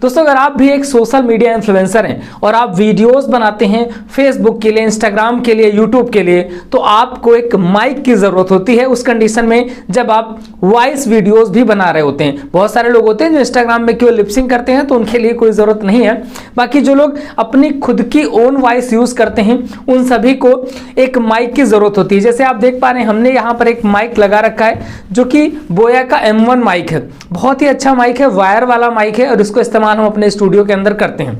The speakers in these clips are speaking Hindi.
दोस्तों अगर आप भी एक सोशल मीडिया इन्फ्लुएंसर हैं और आप वीडियोस बनाते हैं फेसबुक के लिए, इंस्टाग्राम के लिए, यूट्यूब के लिए, तो आपको एक माइक की जरूरत होती है उस कंडीशन में जब आप वॉइस वीडियोस भी बना रहे होते हैं। बहुत सारे लोग होते हैं जो इंस्टाग्राम में केवल लिपसिंग करते हैं, तो उनके लिए कोई जरूरत नहीं है। बाकी जो लोग अपनी खुद की ओन वॉइस यूज करते हैं उन सभी को एक माइक की जरूरत होती है। जैसे आप देख पा रहे हैं हमने यहाँ पर एक माइक लगा रखा है जो कि बोया का M1 माइक है। बहुत ही अच्छा माइक है, वायर वाला माइक है और इसको इस्तेमाल हम अपने स्टूडियो के अंदर करते हैं।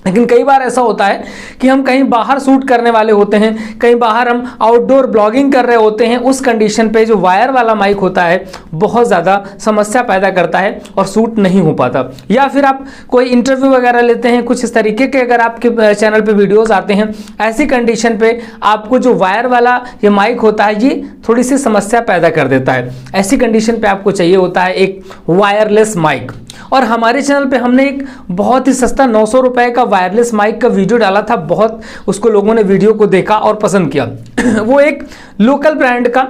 लेकिन कई बार ऐसा होता है कि हम कहीं बाहर शूट करने वाले होते हैं, कहीं बाहर हम आउटडोर ब्लॉगिंग कर रहे होते हैं, उस कंडीशन पे जो वायर वाला माइक होता है बहुत ज़्यादा समस्या पैदा करता है और शूट नहीं हो पाता। या फिर आप कोई इंटरव्यू वगैरह लेते हैं, कुछ इस तरीके के अगर आपके चैनल पे वीडियोस आते हैं, ऐसी कंडीशन पे आपको जो वायर वाला ये माइक होता है ये थोड़ी सी समस्या पैदा कर देता है। ऐसी कंडीशन पे आपको चाहिए होता है एक वायरलेस माइक। और हमारे चैनल पे हमने एक बहुत ही सस्ता 900 रुपए का वायरलेस माइक का वीडियो डाला था, बहुत उसको लोगों ने वीडियो को देखा और पसंद किया। वो एक लोकल ब्रांड का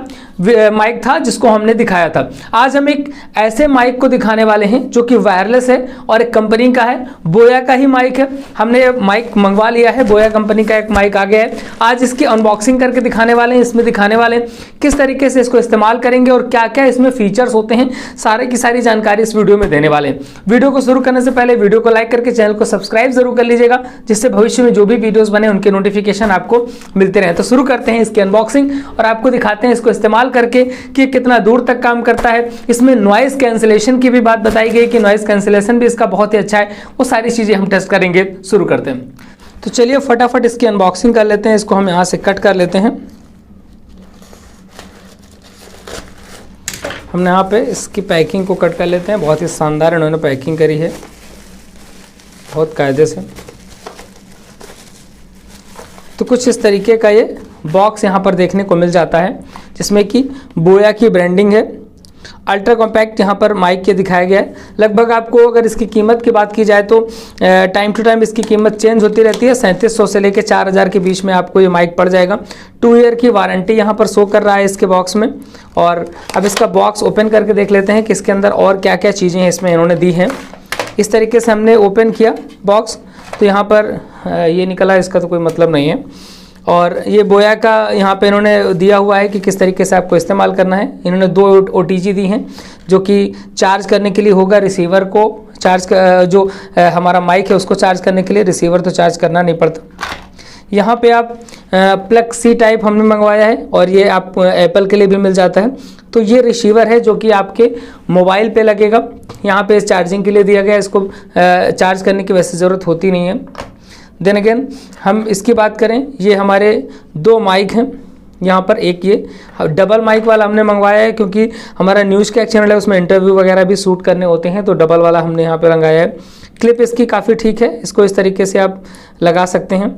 माइक था जिसको हमने दिखाया था। आज हम एक ऐसे माइक को दिखाने वाले हैं जो कि वायरलेस है और एक कंपनी का है, बोया का ही माइक है। हमने माइक मंगवा लिया है, बोया कंपनी का एक माइक आ गया है। आज इसकी अनबॉक्सिंग करके दिखाने वाले हैं, इसमें दिखाने वाले हैं किस तरीके से इसको इस्तेमाल करेंगे और क्या क्या इसमें फीचर्स होते हैं, सारे की सारी जानकारी इस वीडियो में देने वाले हैं। वीडियो को शुरू करने से पहले वीडियो को लाइक करके चैनल को सब्सक्राइब जरूर कर लीजिएगा, जिससे भविष्य में जो भी वीडियोस बने उनके नोटिफिकेशन आपको मिलते रहे। तो शुरू करते हैं इसकी अनबॉक्सिंग और आपको दिखाते हैं इसको इस्तेमाल करके कि कितना दूर तक काम करता है। इसमें नॉइस कैंसिलेशन की भी बात बताई गई कि नॉइस कैंसिलेशन भी इसका बहुत ही अच्छा है। वो सारी चीजें हम टेस्ट करेंगे। शुरू करते हैं। तो चलिए फटाफट इसकी अनबॉक्सिंग कर लेते हैं। इसको हम यहाँ से कट कर लेते हैं। हमने यहाँ पे इसकी पैकिंग को कट कर लेते हैं। बहुत ही शानदार इन्होंने पैकिंग करी है, बहुत कायदे से। तो कुछ इस तरीके का ये बॉक्स यहाँ पर देखने को मिल जाता है, जिसमें कि बोया की ब्रांडिंग है। अल्ट्रा कॉम्पैक्ट यहाँ पर माइक के दिखाया गया है। लगभग आपको अगर इसकी कीमत की बात की जाए तो टाइम टू टाइम इसकी कीमत चेंज होती रहती है। 3700 से लेकर 4000 के बीच में आपको ये माइक पड़ जाएगा। 2 ईयर की वारंटी यहाँ पर शो कर रहा है इसके बॉक्स में। और अब इसका बॉक्स ओपन करके देख लेते हैं कि इसके अंदर और क्या क्या चीज़ें हैं इसमें इन्होंने दी हैं। इस तरीके से हमने ओपन किया बॉक्स, तो यहाँ पर ये निकला, इसका तो कोई मतलब नहीं है। और ये बोया का यहाँ पे इन्होंने दिया हुआ है कि किस तरीके से आपको इस्तेमाल करना है। इन्होंने 2 OTG दी हैं जो कि चार्ज करने के लिए होगा। रिसीवर को चार्ज जो हमारा माइक है उसको चार्ज करने के लिए, रिसीवर तो चार्ज करना नहीं पड़ता। यहाँ पे आप प्लग C टाइप हमने मंगवाया है और ये आप एप्पल के लिए भी मिल जाता है। तो ये रिसीवर है जो कि आपके मोबाइल पे लगेगा। यहाँ पे चार्जिंग के लिए दिया गया है, इसको चार्ज करने की वैसे ज़रूरत होती नहीं है। देन अगेन हम इसकी बात करें, ये हमारे 2 माइक हैं। यहाँ पर एक ये डबल माइक वाला हमने मंगवाया है क्योंकि हमारा न्यूज़ का एक चैनल है, उसमें इंटरव्यू वगैरह भी शूट करने होते हैं, तो डबल वाला हमने यहाँ पे लगाया है। क्लिप इसकी काफ़ी ठीक है, इसको इस तरीके से आप लगा सकते हैं।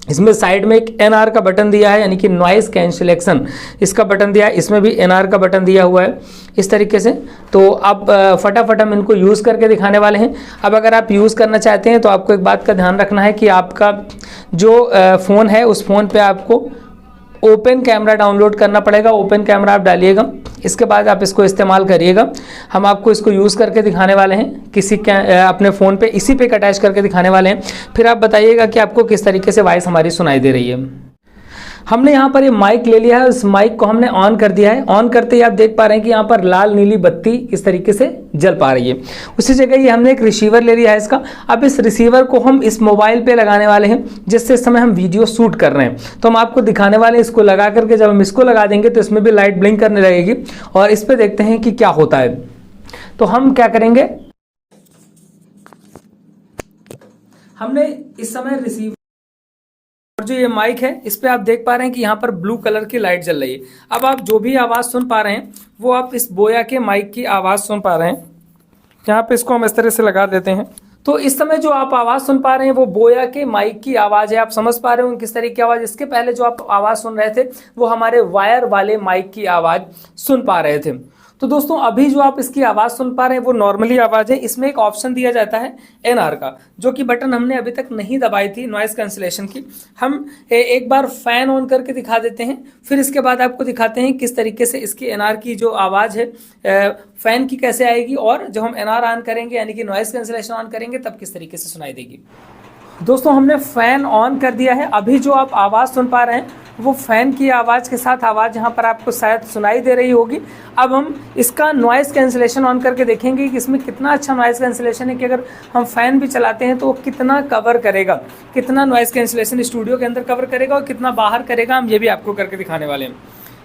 इसमें साइड में एक NR का बटन दिया है, यानी कि नॉइस कैंसिलेशन इसका बटन दिया है। इसमें भी NR का बटन दिया हुआ है इस तरीके से। तो अब फटाफट हम इनको यूज़ करके दिखाने वाले हैं। अब अगर आप यूज़ करना चाहते हैं तो आपको एक बात का ध्यान रखना है कि आपका जो फ़ोन है उस फ़ोन पे आपको ओपन कैमरा डाउनलोड करना पड़ेगा। ओपन कैमरा आप डालिएगा, इसके बाद आप इसको इस्तेमाल करिएगा। हम आपको इसको यूज़ करके दिखाने वाले हैं, अपने फ़ोन पे इसी पे अटैच करके दिखाने वाले हैं। फिर आप बताइएगा कि आपको किस तरीके से वॉइस हमारी सुनाई दे रही है। हमने यहाँ पर ये माइक ले लिया है, उस माइक को हमने ऑन कर दिया है। ऑन करते ही आप देख पा रहे हैं कि यहाँ पर लाल नीली बत्ती इस तरीके से जल पा रही है। उसी जगह ये हमने एक रिसीवर ले लिया है इसका। अब इस रिसीवर को हम इस मोबाइल पे लगाने वाले हैं, जिससे इस समय हम वीडियो शूट कर रहे हैं। तो हम आपको दिखाने वाले हैं इसको लगा करके। जब हम इसको लगा देंगे तो इसमें भी लाइट ब्लिंक करने लगेगी और इस पर देखते हैं कि क्या होता है। तो हम क्या करेंगे, हमने इस समय रिसीवर और जो ये माइक है इस पे आप देख पा रहे हैं कि यहाँ पर ब्लू कलर की लाइट जल रही है। अब आप जो भी आवाज़ सुन पा रहे हैं वो आप इस बोया के माइक की आवाज़ सुन पा रहे हैं। यहाँ पे इसको हम इस तरह से लगा देते हैं। तो इस समय जो आप आवाज़ सुन पा रहे हैं वो बोया के माइक की आवाज़ है। आप समझ पा रहे हो किस तरीके की आवाज़। इसके पहले जो आप आवाज़ सुन रहे थे वो हमारे वायर वाले माइक की आवाज़ सुन पा रहे थे। तो दोस्तों अभी जो आप इसकी आवाज़ सुन पा रहे हैं वो नॉर्मली आवाज़ है। इसमें एक ऑप्शन दिया जाता है एनआर का, जो कि बटन हमने अभी तक नहीं दबाई थी नॉइस कैंसिलेशन की। हम एक बार फैन ऑन करके दिखा देते हैं, फिर इसके बाद आपको दिखाते हैं किस तरीके से इसकी एनआर की जो आवाज़ है फैन की कैसे आएगी, और जब हम एनआर ऑन करेंगे यानी कि नॉइस कैंसिलेशन ऑन करेंगे तब किस तरीके से सुनाई देगी। दोस्तों हमने फ़ैन ऑन कर दिया है। अभी जो आप आवाज़ सुन पा रहे हैं वो फ़ैन की आवाज़ के साथ आवाज़ यहाँ पर आपको शायद सुनाई दे रही होगी। अब हम इसका नॉइज़ कैंसिलेशन ऑन करके देखेंगे कि इसमें कितना अच्छा नॉइज़ कैंसिलेशन है, कि अगर हम फ़ैन भी चलाते हैं तो वो कितना कवर करेगा, कितना नॉइज़ कैंसिलेशन स्टूडियो के अंदर कवर करेगा और कितना बाहर करेगा, हम ये भी आपको करके दिखाने वाले हैं।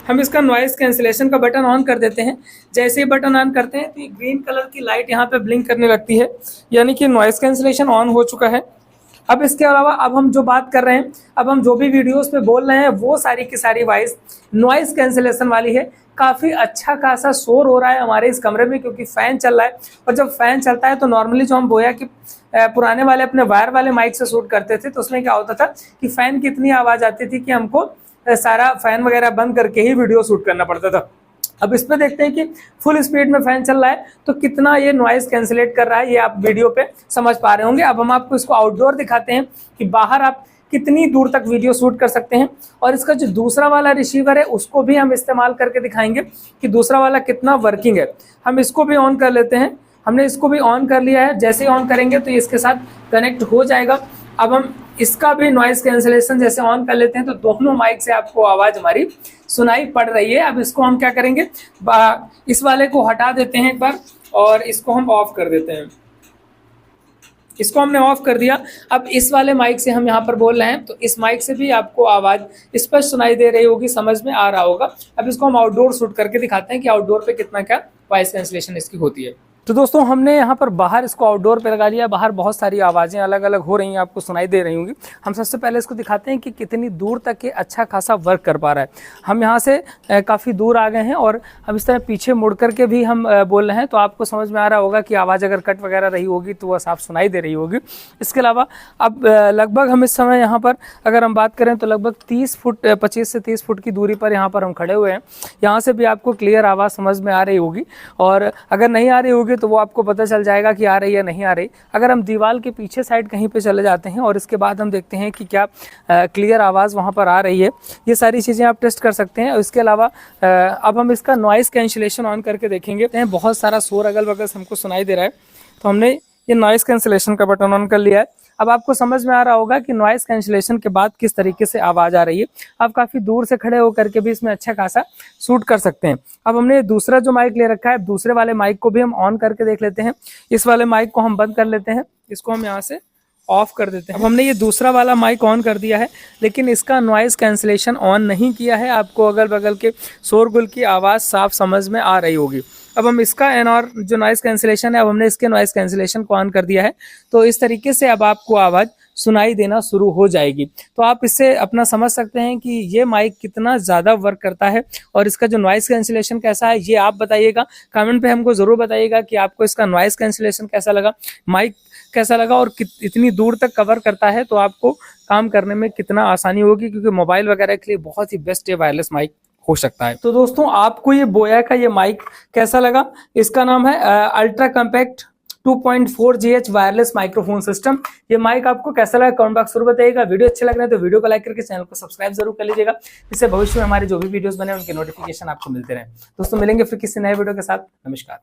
हम इसका नॉइज़ कैंसिलेशन का बटन ऑन कर देते हैं। जैसे ही बटन ऑन करते हैं तो ये ग्रीन कलर की लाइट यहाँ पे ब्लिंक करने लगती है, यानी कि नॉइज़ कैंसिलेशन ऑन हो चुका है। अब इसके अलावा अब हम जो बात कर रहे हैं, अब हम जो भी वीडियोस पे बोल रहे हैं वो सारी की सारी वॉइस नॉइज़ कैंसिलेशन वाली है। काफ़ी अच्छा खासा शोर हो रहा है हमारे इस कमरे में, क्योंकि फ़ैन चल रहा है। और जब फ़ैन चलता है तो नॉर्मली जो हम बोया कि पुराने वाले अपने वायर वाले माइक से शूट करते थे, तो उसमें क्या होता था कि फ़ैन की इतनी आवाज़ आती थी कि हमको सारा फ़ैन वगैरह बंद करके ही वीडियो शूट करना पड़ता था। अब इसमें देखते हैं कि फुल स्पीड में फैन चल रहा है तो कितना ये नॉइज़ कैंसिलेट कर रहा है, ये आप वीडियो पे समझ पा रहे होंगे। अब हम आपको इसको आउटडोर दिखाते हैं कि बाहर आप कितनी दूर तक वीडियो शूट कर सकते हैं, और इसका जो दूसरा वाला रिसीवर है उसको भी हम इस्तेमाल करके दिखाएंगे कि दूसरा वाला कितना वर्किंग है। हम इसको भी ऑन कर लेते हैं। हमने इसको भी ऑन कर लिया है। जैसे ही ऑन करेंगे तो इसके साथ कनेक्ट हो जाएगा। अब हम इसका भी नॉइज़ कैंसिलेशन जैसे ऑन कर लेते हैं तो दोनों माइक से आपको आवाज़ हमारी सुनाई पड़ रही है। अब इसको हम क्या करेंगे, इस वाले को हटा देते हैं एक बार और इसको हम ऑफ कर देते हैं। इसको हमने ऑफ कर दिया। अब इस वाले माइक से हम यहाँ पर बोल रहे हैं तो इस माइक से भी आपको आवाज़ स्पष्ट सुनाई दे रही होगी, समझ में आ रहा होगा। अब इसको हम आउटडोर शूट करके दिखाते हैं कि आउटडोर पे कितना क्या वॉइस कैंसिलेशन इसकी होती है। तो दोस्तों हमने यहाँ पर बाहर इसको आउटडोर पे लगा लिया। बाहर बहुत सारी आवाज़ें अलग अलग हो रही हैं, आपको सुनाई दे रही होंगी। हम सबसे पहले इसको दिखाते हैं कि कितनी दूर तक ये अच्छा खासा वर्क कर पा रहा है। हम यहाँ से काफ़ी दूर आ गए हैं और हम इस तरह पीछे मुड़ करके भी हम बोल रहे हैं, तो आपको समझ में आ रहा होगा कि आवाज़ अगर कट वगैरह रही होगी तो वह साफ सुनाई दे रही होगी। इसके अलावा अब लगभग हम इस समय यहाँ पर अगर हम बात करें तो लगभग 25 से 30 फुट की दूरी पर यहाँ पर हम खड़े हुए हैं। यहाँ से भी आपको क्लियर आवाज़ समझ में आ रही होगी, और अगर नहीं आ रही होगी तो वो आपको पता चल जाएगा कि आ रही है नहीं आ रही। अगर हम दीवार के पीछे साइड कहीं पे चले जाते हैं और इसके बाद हम देखते हैं कि क्या क्लियर आवाज़ वहाँ पर आ रही है, ये सारी चीज़ें आप टेस्ट कर सकते हैं। और इसके अलावा अब हम इसका नॉइज़ कैंसिलेशन ऑन करके देखेंगे। बहुत सारा शोर अगल बगल से हमको सुनाई दे रहा है, तो हमने ये नॉइज़ कैंसिलेशन का बटन ऑन कर लिया है। अब आपको समझ में आ रहा होगा कि नॉइज़ कैंसिलेशन के बाद किस तरीके से आवाज़ आ रही है। आप काफ़ी दूर से खड़े होकर के भी इसमें अच्छा खासा शूट कर सकते हैं। अब हमने दूसरा जो माइक ले रखा है, दूसरे वाले माइक को भी हम ऑन करके देख लेते हैं। इस वाले माइक को हम बंद कर लेते हैं, इसको हम यहाँ से ऑफ कर देते हैं। अब हमने ये दूसरा वाला माइक ऑन कर दिया है, लेकिन इसका नॉइज़ कैंसिलेशन ऑन नहीं किया है। आपको अगल बगल के शोरगुल की आवाज़ साफ समझ में आ रही होगी। अब हम इसका एनआर जो नॉइज़ कैंसिलेशन है, अब हमने इसके नॉइज़ कैंसिलेशन को ऑन कर दिया है, तो इस तरीके से अब आपको आवाज़ सुनाई देना शुरू हो जाएगी। तो आप इससे अपना समझ सकते हैं कि ये माइक कितना ज़्यादा वर्क करता है, और इसका जो नॉइज़ कैंसिलेशन कैसा है ये आप बताइएगा। कमेंट पे हमको ज़रूर बताइएगा कि आपको इसका नॉइज़ कैंसिलेशन कैसा लगा, माइक कैसा लगा, और इतनी दूर तक कवर करता है तो आपको काम करने में कितना आसानी होगी, क्योंकि मोबाइल वगैरह के लिए बहुत ही बेस्ट ये वायरलेस माइक हो सकता है। तो दोस्तों आपको ये बोया का ये माइक कैसा लगा? इसका नाम है ultra compact 2.4 GH wireless microphone system. ये माइक आपको कैसा लगा कमेंट बॉक्स जरूर बताइएगा। वीडियो अच्छे लग रहे हैं तो वीडियो को लाइक करके चैनल को सब्सक्राइब जरूर कर लीजिएगा, इससे भविष्य में हमारे जो भी वीडियोस बने उनके नोटिफिकेशन आपको मिलते रहे। दोस्तों मिलेंगे फिर किसी नए वीडियो के साथ। नमस्कार।